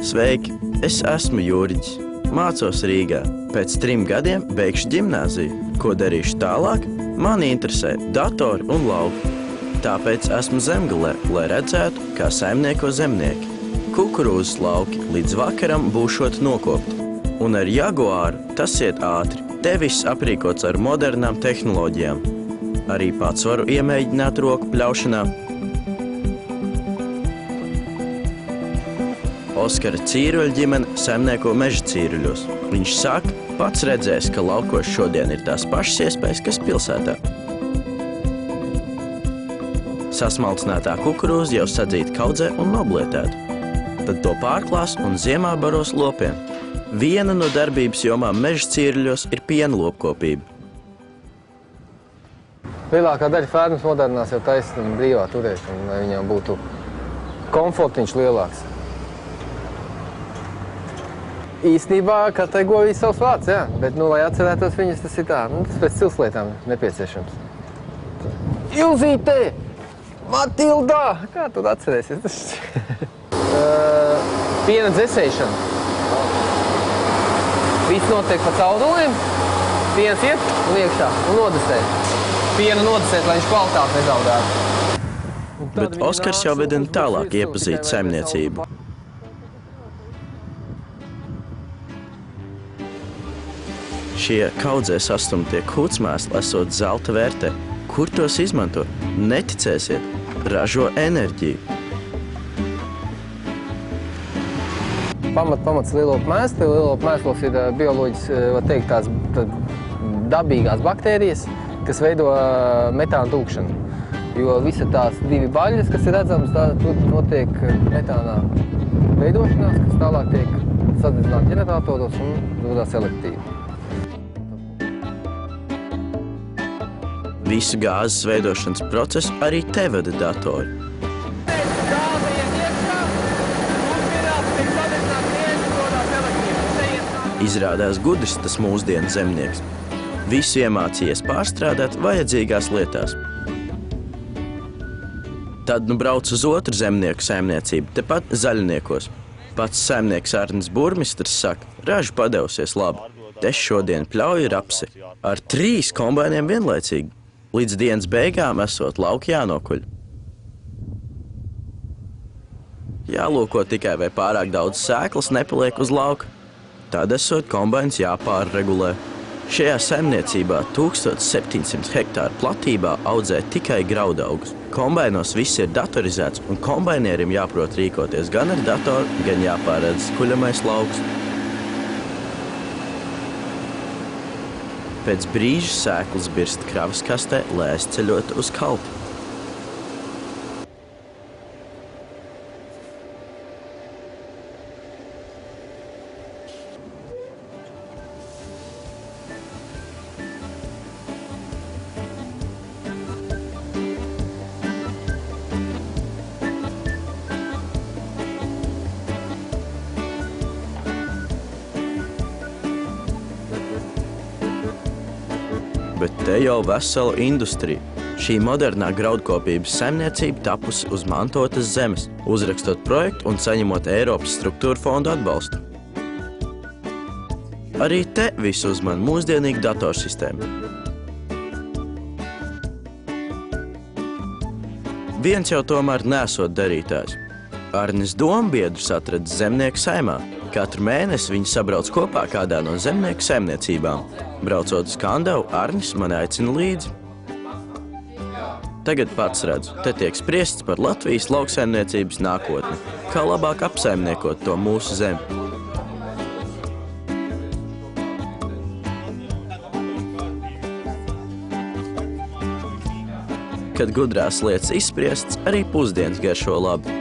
Sveiki, es esmu Juriģis. Mācos Rīgā. Pēc 3 gadiem beigšu ģimnāziju. Ko darīšu tālāk? Mani interesē datori un lauki. Tāpēc esmu Zemgalē, lai redzētu, kā saimnieko zemnieki. Kukurūzas lauki līdz vakaram būšot nokopti. Un ar Jaguāru tas iet ātri. Te viss aprīkots ar modernām tehnoloģijām. Arī pats varu iemēģināt roku pļaušanā. Oskara Cīruļa ģimene saimnieko meža cīruļos. Viņš saka, pats redzēs, ka laukos šodien ir tās pašas iespējas, kas pilsētā. Sasmalcinātā kukurūza jau sadzīta kaudzē un noblietēta. Tad to pārklās un ziemā baros lopiem. Viena no darbības jomām meža cīruļos ir piena lopkopība. Lielākā daļa fermas modernās jau taisa brīvā turēšana, lai viņām būtu komfortiņš lielāks. Īstenībā katrai govī savs vārds, jā, bet, lai atcerētos viņas, tas ir tā, tas pēc cilslietām nepieciešams. Ilzīte! Matilda! Kā tu atcerēsies? Piena dzesēšana. Viss notiek pa caurulēm, piens iet un iekšā un nodesē. Piena nodesēt, lai viņš kvalitāti nezaudētu. Bet Oskars jau vedina tālāk iepazīt saimniecību. Šie kaudzē sastumtie kucmēsli esot zelta vērtē. Kur tos izmanto? Neticēsiet, ražo enerģiju. Pamats lielopu mēsli. Lielopu mēslos ir bioloģiski, var teikt, tās dabīgās baktērijas, kas veido metāna tūkšanu. Jo visa tās 2 baļas, kas ir redzamas, tur notiek metānā veidošanās, kas tālāk tiek sadedzināti ģeneratoros un dodās elektrību. Visu gāzes veidošanas procesu arī te vada datori. Izrādās gudrs tas mūsdienu zemnieks. Visu iemācījies pārstrādāt vajadzīgās lietās. Tad brauc uz otru zemnieku saimniecību, tepat Zaļniekos. Pats saimnieks Arnis Burmistrs saka, raža padevusies labi. Es šodien pļauju rapsi ar 3 kombainiem vienlaicīgi. Līdz dienas beigām esot lauki jānokuļ. Jālūko tikai, vai pārāk daudz sēklas nepaliek uz lauka. Tad esot kombains jāpārregulē. Šajā saimniecībā 1700 hektāru platībā audzē tikai graudaugus. Kombainos viss ir datorizēts, un kombainierim jāprot rīkoties gan ar datoru, gan jāpāredz kuļamais lauks. Pēc brīža sēklas birst kravas kastē, lai aizceļotu uz kalti. Bet te jau vesela industrija. Šī modernā graudkopības saimniecība tapusi uz mantotas zemes, uzrakstot projektu un saņemot Eiropas struktūra fondu atbalstu. Arī te visu uzman mūsdienīga datorsistēma. Viens jau tomēr nesot darītājs. Arnis dombiedrus atradis zemnieku saimā. Katru mēnesi viņi sabrauc kopā kādā no zemnieku saimniecībām. Braucot uz Kandavu, Arnis mani aicina līdzi. Tagad pats redzu, te tiek spriests par Latvijas lauksaimniecības nākotni, kā labāk apsaimniekot to mūsu zemi. Kad gudrās lietas izspriests, arī pusdienas garšo labi.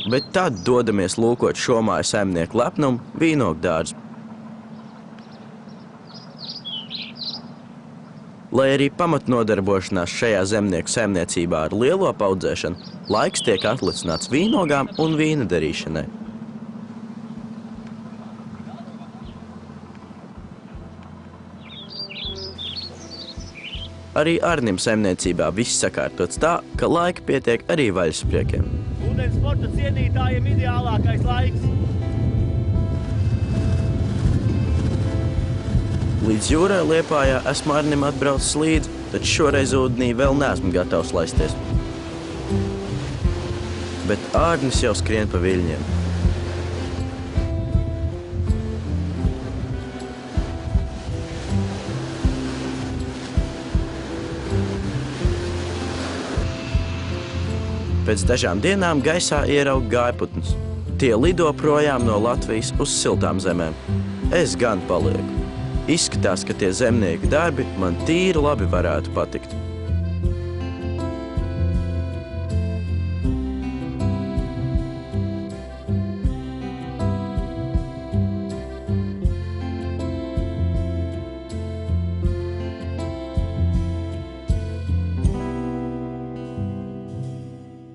Bet tad dodamies lūkot šo māju saimnieku lepnumu vīnogdārzu. Lai arī pamatnodarbošanās šajā zemnieku saimniecībā ar lielopu audzēšanu, laiks tiek atlicināts vīnogām un vīna darīšanai. Arī Arnim saimniecībā viss sakārtots tā, ka laika pietiek arī vaļaspriekiem. Ūdens sporta cienītājiem ideālākais laiks. Līdz jūrai Liepājā esmu Arnim atbraucis līdzi, taču šoreiz ūdenī vēl neesmu gatavs laisties. Bet Arnis jau skrien pa viļņiem. Pēc dažām dienām gaisā ieraug gājputnus. Tie lido projām no Latvijas uz siltām zemēm. Es gan palieku. Izskatās, ka tie zemnieku darbi man tīri labi varētu patikt.